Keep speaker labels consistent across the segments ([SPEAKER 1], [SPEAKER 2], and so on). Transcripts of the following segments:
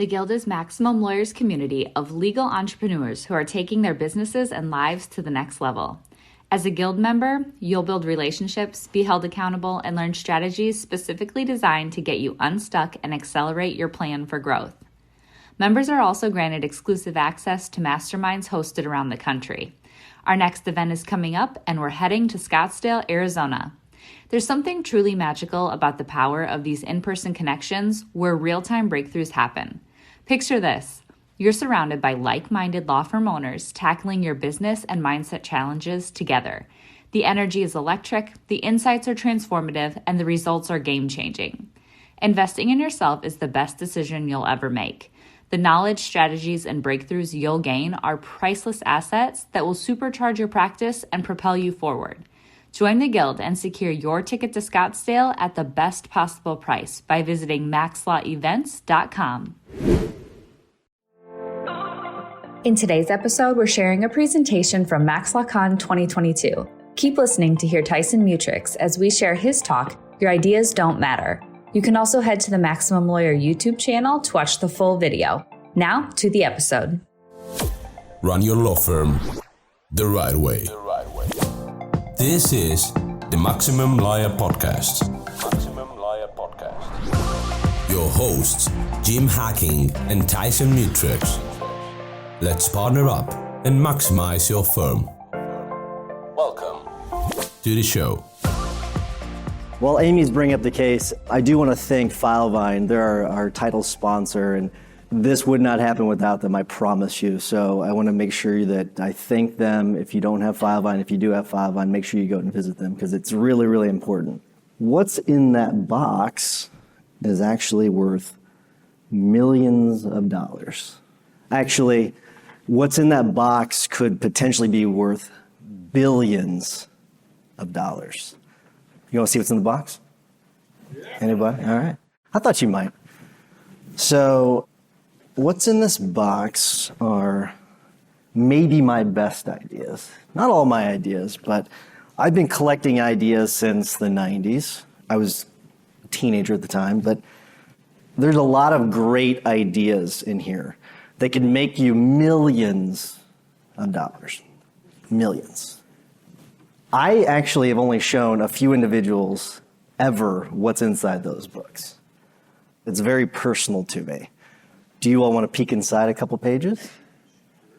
[SPEAKER 1] The Guild is Maximum Lawyers' community of legal entrepreneurs who are taking their businesses and lives to the next level. As a Guild member, you'll build relationships, be held accountable, and learn strategies specifically designed to get you unstuck and accelerate your plan for growth. Members are also granted exclusive access to masterminds hosted around the country. Our next event is coming up, and we're heading to Scottsdale, Arizona. There's something truly magical about the power of these in-person connections where real-time breakthroughs happen. Picture this. You're surrounded by like-minded law firm owners tackling your business and mindset challenges together. The energy is electric, the insights are transformative, and the results are game-changing. Investing in yourself is the best decision you'll ever make. The knowledge, strategies, and breakthroughs you'll gain are priceless assets that will supercharge your practice and propel you forward. Join the Guild and secure your ticket to Scottsdale at the best possible price by visiting maxlawevents.com. In today's episode, we're sharing a presentation from MaxLawCon 2022. Keep listening to hear Tyson Mutrux as we share his talk, Your Ideas Don't Matter. You can also head to the Maximum Lawyer YouTube channel to watch the full video. Now, to the episode.
[SPEAKER 2] Run your law firm the right way. This is the Maximum Lawyer Podcast. Your hosts, Jim Hacking and Tyson Mutrux. Let's partner up and maximize your firm. Welcome to the show.
[SPEAKER 3] While Amy's bringing up the case, I do want to thank Filevine. They're our title sponsor, and this would not happen without them, I promise you. So I want to make sure that I thank them. If you don't have Filevine, if you do have Filevine, make sure you go and visit them because it's really, really important. What's in that box is actually worth millions of dollars. Actually, what's in that box could potentially be worth billions of dollars. You want to see what's in the box? Yeah. Anybody? All right. I thought you might. So what's in this box are maybe my best ideas. Not all my ideas, but I've been collecting ideas since the 90s. I was a teenager at the time, but there's a lot of great ideas in here. They can make you millions of dollars. Millions. I actually have only shown a few individuals ever what's inside those books. It's very personal to me. Do you all want to peek inside a couple pages?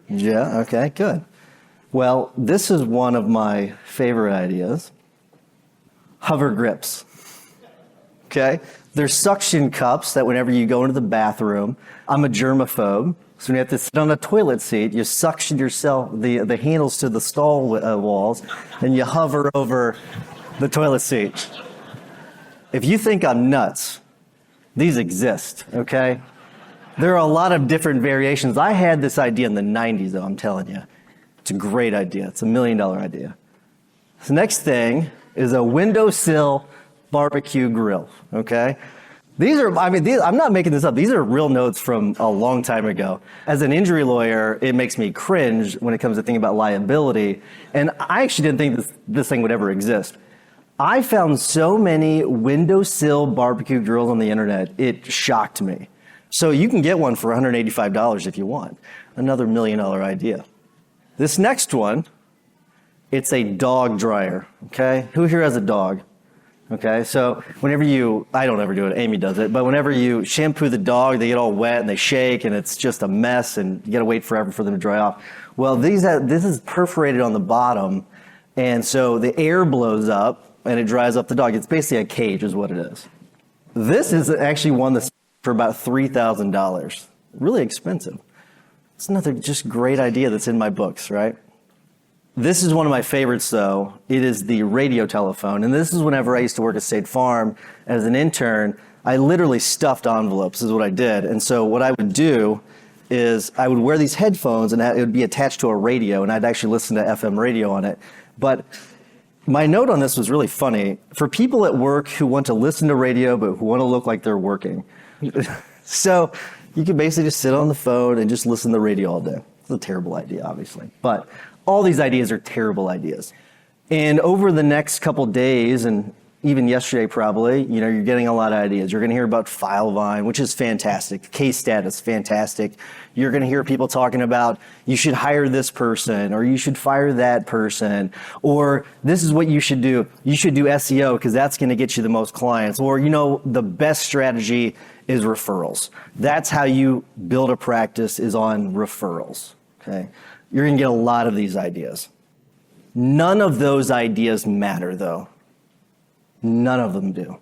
[SPEAKER 3] Yeah, okay, good. Well, this is one of my favorite ideas. Hover grips. Okay? They're suction cups that whenever you go into the bathroom, I'm a germaphobe. So when you have to sit on a toilet seat, you suction yourself, the handles to the stall walls, and you hover over the toilet seat. If you think I'm nuts, these exist, okay? There are a lot of different variations. I had this idea in the 90s, though, I'm telling you. It's a great idea. It's $1 million idea. The next thing is a windowsill barbecue grill, okay? I'm not making this up. These are real notes from a long time ago. As an injury lawyer, it makes me cringe when it comes to thinking about liability. And I actually didn't think this thing would ever exist. I found so many windowsill barbecue grills on the internet, it shocked me. So you can get one for $185 if you want. Another $1 million idea. This next one, it's a dog dryer, okay? Who here has a dog? Okay, so whenever I don't ever do it, Amy does it, but whenever you shampoo the dog, they get all wet and they shake and it's just a mess and you gotta wait forever for them to dry off. Well, this is perforated on the bottom, and so the air blows up and it dries up the dog. It's basically a cage is what it is. This is actually one that's for about $3,000. Really expensive. It's another just great idea that's in my books, right? This is one of my favorites, though. It is the radio telephone. And this is whenever I used to work at State Farm as an intern. I literally stuffed envelopes is what I did. And so what I would do is I would wear these headphones and it would be attached to a radio, and I'd actually listen to FM radio on it. But my note on this was really funny. For people at work who want to listen to radio but who want to look like they're working. So you could basically just sit on the phone and just listen to the radio all day. It's a terrible idea, obviously. But all these ideas are terrible ideas. And over the next couple days and even yesterday probably, you're getting a lot of ideas. You're going to hear about Filevine, which is fantastic. Case status, fantastic. You're going to hear people talking about you should hire this person or you should fire that person, or this is what you should do. You should do SEO because that's going to get you the most clients. Or, the best strategy is referrals. That's how you build a practice, is on referrals. Okay. You're going to get a lot of these ideas. None of those ideas matter though. None of them do.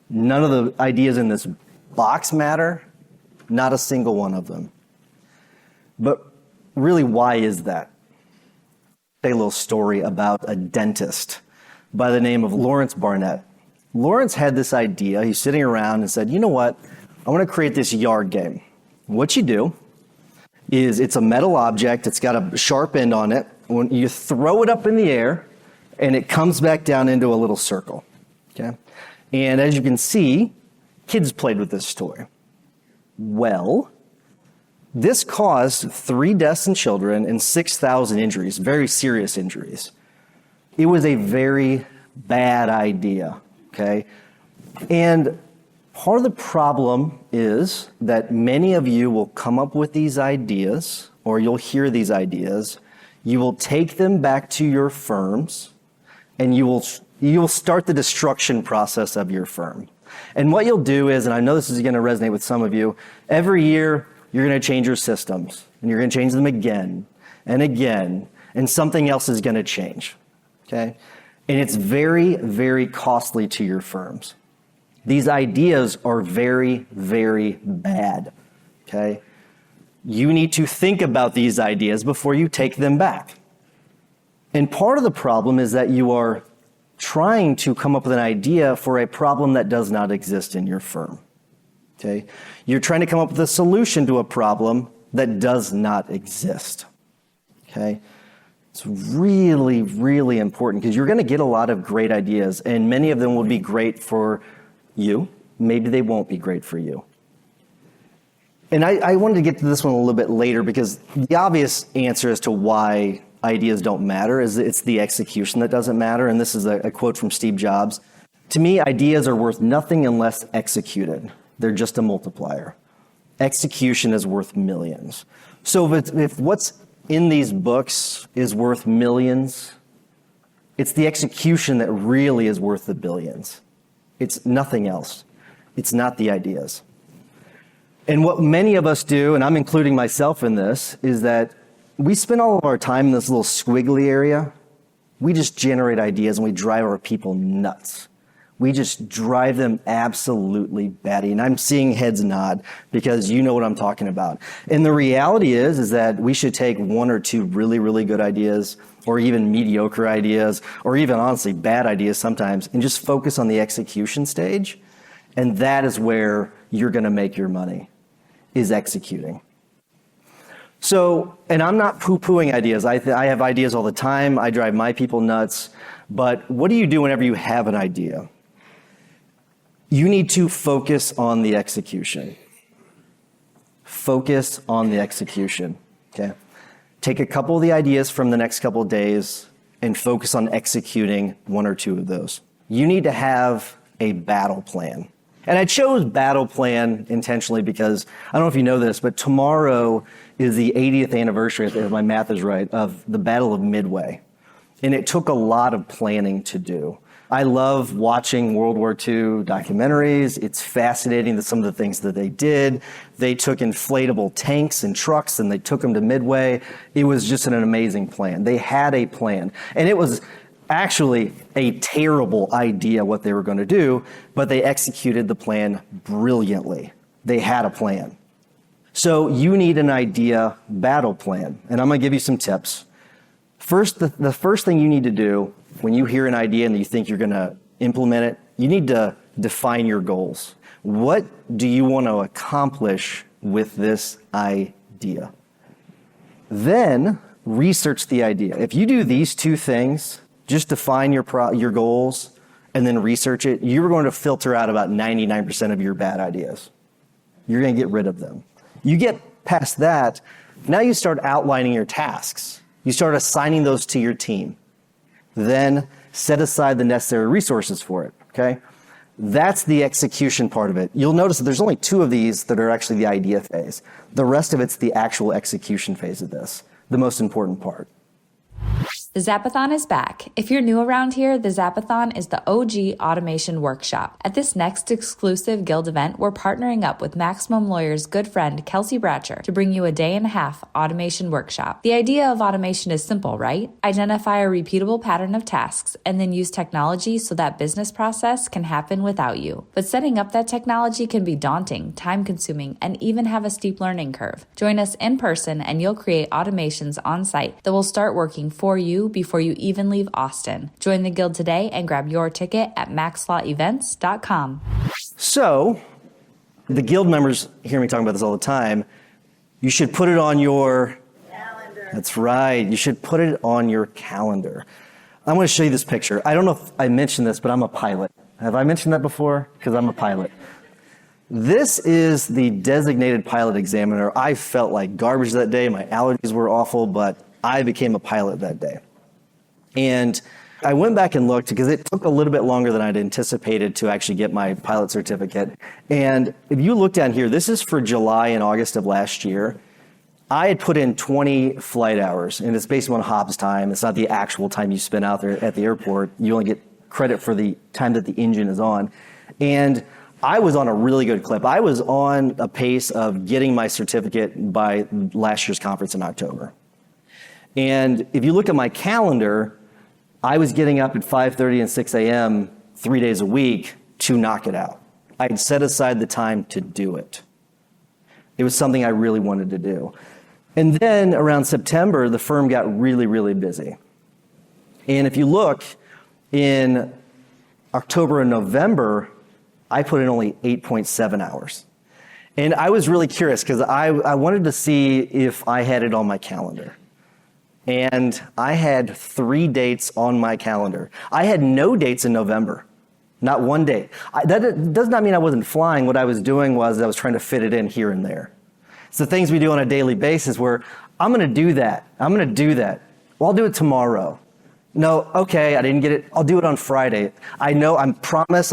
[SPEAKER 3] None of the ideas in this box matter. Not a single one of them. But really, why is that? A little story about a dentist by the name of Lawrence Barnet. Lawrence had this idea. He's sitting around and said, you know what? I want to create this yard game. What you do is it's a metal object. It's got a sharp end on it. When you throw it up in the air, and it comes back down into a little circle, okay? And as you can see, kids played with this toy. Well, this caused 3 deaths in children and 6,000 injuries, very serious injuries. It was a very bad idea, okay? And part of the problem is that many of you will come up with these ideas, or you'll hear these ideas, you will take them back to your firms, and you will start the destruction process of your firm. And what you'll do is, and I know this is going to resonate with some of you, every year you're going to change your systems, and you're going to change them again and again, and something else is going to change, okay? And it's very, very costly to your firms. These ideas are very, very bad, okay? You need to think about these ideas before you take them back. And part of the problem is that you are trying to come up with an idea for a problem that does not exist in your firm. Okay? You're trying to come up with a solution to a problem that does not exist. Okay? It's really, really important because you're going to get a lot of great ideas, and many of them will be great for you. Maybe they won't be great for you. And I wanted to get to this one a little bit later because the obvious answer as to why ideas don't matter is it's the execution that doesn't matter. And this is a quote from Steve Jobs. To me, ideas are worth nothing unless executed. They're just a multiplier. Execution is worth millions. So if what's in these books is worth millions, it's the execution that really is worth the billions. It's nothing else. It's not the ideas. And what many of us do, and I'm including myself in this, is that we spend all of our time in this little squiggly area. We just generate ideas and we drive our people nuts. We just drive them absolutely batty. And I'm seeing heads nod because you know what I'm talking about. And the reality is that we should take 1 or 2 really, really good ideas, or even mediocre ideas, or even honestly bad ideas sometimes, and just focus on the execution stage. And that is where you're going to make your money, is executing. So, and I'm not poo-pooing ideas. I have ideas all the time. I drive my people nuts. But what do you do whenever you have an idea? You need to focus on the execution. Focus on the execution, okay? Take a couple of the ideas from the next couple of days and focus on executing 1 or 2 of those. You need to have a battle plan. And I chose battle plan intentionally because, I don't know if you know this, but tomorrow is the 80th anniversary, if my math is right, of the Battle of Midway. And it took a lot of planning to do. I love watching World War II documentaries. It's fascinating that some of the things that they did. They took inflatable tanks and trucks and they took them to Midway. It was just an amazing plan. They had a plan. And it was actually a terrible idea what they were going to do, but they executed the plan brilliantly. They had a plan. So you need an idea battle plan. And I'm going to give you some tips. First, the first thing you need to do when you hear an idea and you think you're going to implement it, you need to define your goals. What do you want to accomplish with this idea? Then research the idea. If you do these 2 things, just define your goals and then research it, you're going to filter out about 99% of your bad ideas. You're going to get rid of them. You get past that, now you start outlining your tasks. You start assigning those to your team. Then set aside the necessary resources for it, okay? That's the execution part of it. You'll notice that there's only 2 of these that are actually the idea phase. The rest of it's the actual execution phase of this, the most important part.
[SPEAKER 1] The Zapathon is back. If you're new around here, the Zapathon is the OG automation workshop. At this next exclusive Guild event, we're partnering up with Maximum Lawyer's good friend, Kelsey Bratcher, to bring you a day-and-a-half automation workshop. The idea of automation is simple, right? Identify a repeatable pattern of tasks and then use technology so that business process can happen without you. But setting up that technology can be daunting, time-consuming, and even have a steep learning curve. Join us in person and you'll create automations on site that will start working for you before you even leave Austin. Join the Guild today and grab your ticket at maxlawevents.com.
[SPEAKER 3] So, the Guild members hear me talking about this all the time. You should put it on your calendar. That's right. You should put it on your calendar. I'm going to show you this picture. I don't know if I mentioned this, but I'm a pilot. Have I mentioned that before? Because I'm a pilot. This is the designated pilot examiner. I felt like garbage that day. My allergies were awful, but I became a pilot that day. And I went back and looked because it took a little bit longer than I'd anticipated to actually get my pilot certificate. And if you look down here, this is for July and August of last year. I had put in 20 flight hours, and it's based on Hobbs time. It's not the actual time you spend out there at the airport. You only get credit for the time that the engine is on. And I was on a really good clip. I was on a pace of getting my certificate by last year's conference in October. And if you look at my calendar, I was getting up at 5:30 and 6 a.m. 3 days a week to knock it out. I had set aside the time to do it. It was something I really wanted to do. And then around September, the firm got really, really busy. And if you look in October and November, I put in only 8.7 hours. And I was really curious because I wanted to see if I had it on my calendar. And I had 3 dates on my calendar. I had no dates in November, not one date. That does not mean I wasn't flying. What I was doing was I was trying to fit it in here and there. It's the things we do on a daily basis where I'm going to do that. I'm going to do that. Well, I'll do it tomorrow. No, okay, I didn't get it. I'll do it on Friday. I know, I promised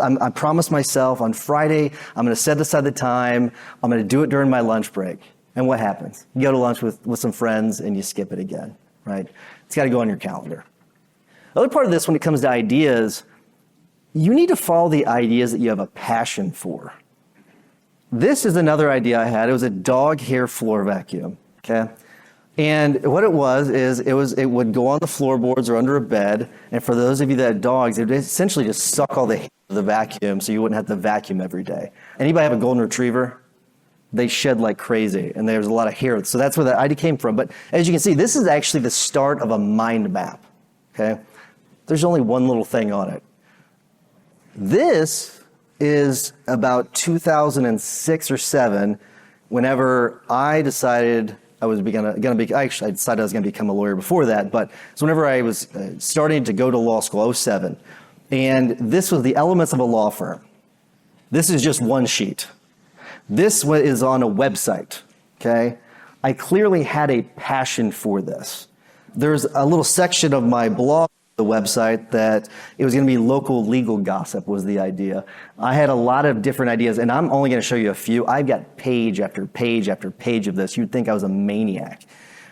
[SPEAKER 3] myself on Friday, I'm going to set aside the time. I'm going to do it during my lunch break. And what happens? You go to lunch with some friends and you skip it again. Right? It's got to go on your calendar. The other part of this, when it comes to ideas, you need to follow the ideas that you have a passion for. This is another idea I had. It was a dog hair floor vacuum. Okay, and what it was is it would go on the floorboards or under a bed, and for those of you that have dogs, it would essentially just suck all the hair of the vacuum, so you wouldn't have to vacuum every day. Anybody have a golden retriever? They shed like crazy, and there's a lot of hair. So that's where that idea came from. But as you can see, this is actually the start of a mind map, okay? There's only one little thing on it. This is about 2006 or 7, whenever I decided I decided I was going to become a lawyer before that, but it's whenever I was starting to go to law school, 07. And this was the elements of a law firm. This is just one sheet. This is on a website, okay? I clearly had a passion for this. There's a little section of my blog, the website, that it was going to be local legal gossip was the idea. I had a lot of different ideas, and I'm only going to show you a few. I've got page after page after page of this. You'd think I was a maniac.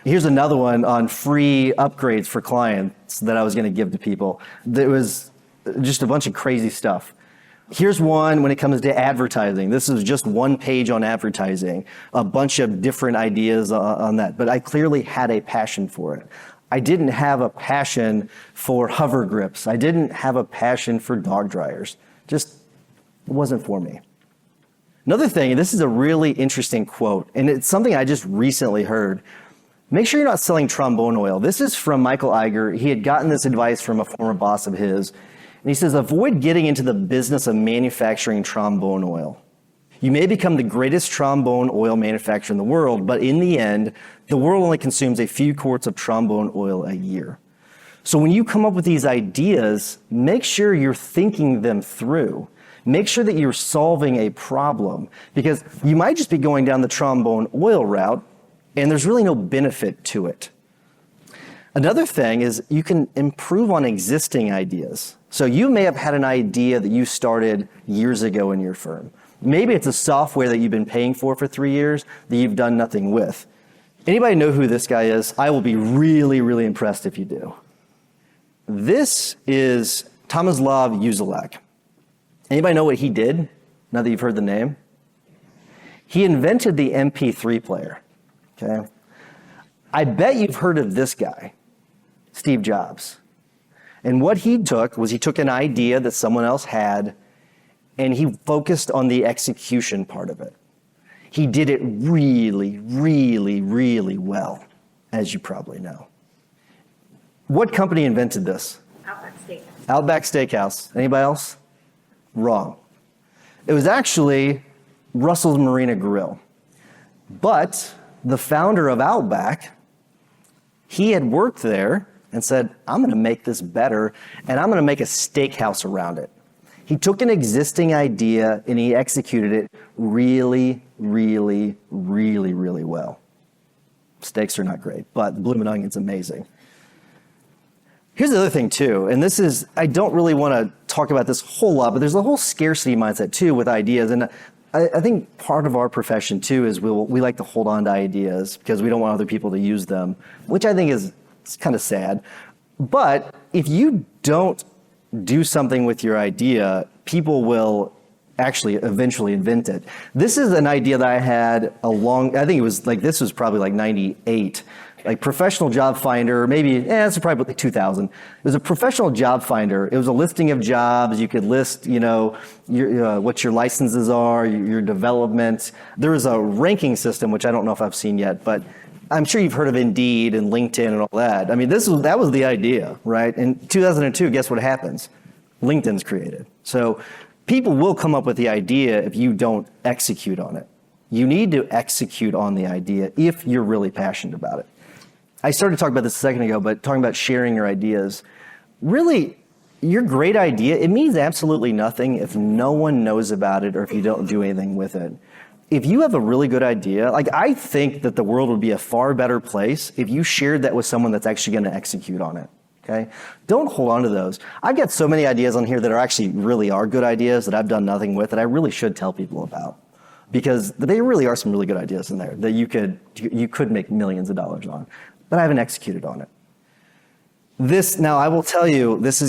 [SPEAKER 3] Here's another one on free upgrades for clients that I was going to give to people. There was just a bunch of crazy stuff. Here's one when it comes to advertising. This is just one page on advertising, a bunch of different ideas on that. But I clearly had a passion for it. I didn't have a passion for hover grips. I didn't have a passion for dog dryers. Just it wasn't for me. Another thing, and this is a really interesting quote, and it's something I just recently heard. Make sure you're not selling trombone oil. This is from Michael Iger. He had gotten this advice from a former boss of his. And he says, avoid getting into the business of manufacturing trombone oil. You may become the greatest trombone oil manufacturer in the world, but in the end, the world only consumes a few quarts of trombone oil a year. So when you come up with these ideas, make sure you're thinking them through. Make sure that you're solving a problem, because you might just be going down the trombone oil route, and there's really no benefit to it. Another thing is you can improve on existing ideas. So you may have had an idea that you started years ago in your firm. Maybe it's a software that you've been paying for 3 years that you've done nothing with. Anybody know who this guy is? I will be really, really impressed if you do. This is Tomislav Uzelak. Anybody know what he did, now that you've heard the name? He invented the MP3 player, okay? I bet you've heard of this guy, Steve Jobs. And what he took was he took an idea that someone else had, and he focused on the execution part of it. He did it really, really, really well, as you probably know. What company invented this?
[SPEAKER 1] Outback Steakhouse.
[SPEAKER 3] Outback Steakhouse. Anybody else? Wrong. It was actually Russell's Marina Grill. But the founder of Outback, he had worked there and said, I'm going to make this better, and I'm going to make a steakhouse around it. He took an existing idea and he executed it really, really, really, really well. Steaks are not great, but Bloomin' Onion's amazing. Here's the other thing too, and this is, I don't really want to talk about this a whole lot, but there's a whole scarcity mindset too with ideas. And I think part of our profession too is we like to hold on to ideas because we don't want other people to use them, which I think is kind of sad. But if you don't do something with your idea, people will actually eventually invent it. This is an idea that I had this was probably like 98. Like professional job finder, maybe, it's probably like 2000. It was a professional job finder. It was a listing of jobs. You could list, what your licenses are, your development. There was a ranking system, which I don't know if I've seen yet, but I'm sure you've heard of Indeed and LinkedIn and all that. I mean, that was the idea, right? In 2002, guess what happens? LinkedIn's created. So people will come up with the idea if you don't execute on it. You need to execute on the idea if you're really passionate about it. I started talking about this a second ago, but talking about sharing your ideas. Really, your great idea, it means absolutely nothing if no one knows about it or if you don't do anything with it. If you have a really good idea, I think that the world would be a far better place if you shared that with someone that's actually going to execute on it. Okay? Don't hold on to those. I've got so many ideas on here that really are good ideas that I've done nothing with that I really should tell people about. Because there really are some really good ideas in there that you could make millions of dollars on. But I haven't executed on it. Now I will tell you, this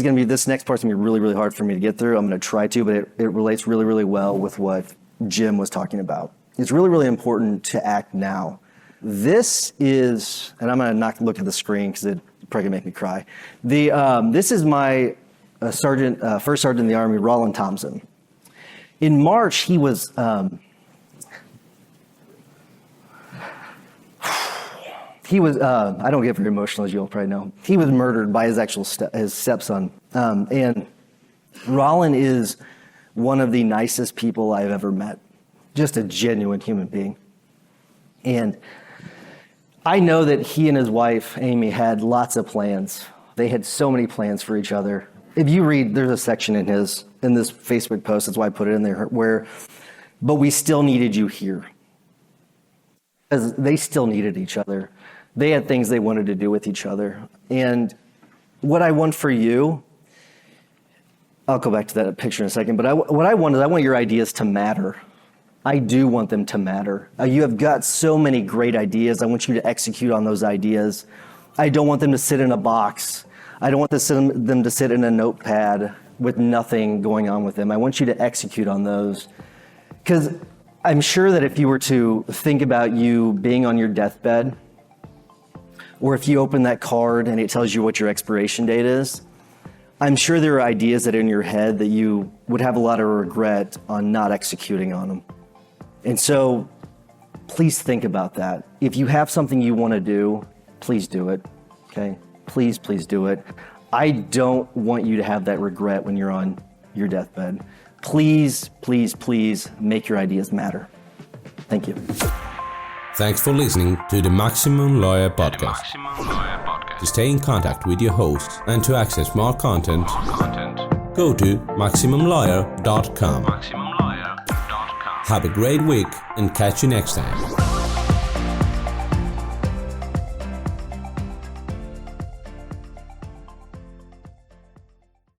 [SPEAKER 3] next part's going to be really, really hard for me to get through. I'm going to try to, but it relates really, really well with what Jim was talking about. It's really, really important to act now. This is, and I'm going to not look at the screen because it's probably going to make me cry. This is my first sergeant in the Army, Roland Thompson. In March, he was... I don't get very emotional, as you'll probably know. He was murdered by his stepson. And Roland is one of the nicest people I've ever met. Just a genuine human being. And I know that he and his wife, Amy, had lots of plans. They had so many plans for each other. If you read, there's a section in this Facebook post, that's why I put it in there, but we still needed you here. Because they still needed each other. They had things they wanted to do with each other. And what I want for you, I'll go back to that picture in a second, but what I want your ideas to matter. I do want them to matter. You have got so many great ideas. I want you to execute on those ideas. I don't want them to sit in a box. I don't want them to sit in a notepad with nothing going on with them. I want you to execute on those. Because I'm sure that if you were to think about you being on your deathbed, or if you open that card and it tells you what your expiration date is, I'm sure there are ideas that are in your head that you would have a lot of regret on not executing on them. And so please think about that. If you have something you want to do, please do it, okay? Please, please do it. I don't want you to have that regret when you're on your deathbed. Please, please, please make your ideas matter. Thank you.
[SPEAKER 2] Thanks for listening to the Maximum Lawyer Podcast. To stay in contact with your hosts and to access more content, go to MaximumLawyer.com. Have a great week and catch you next time.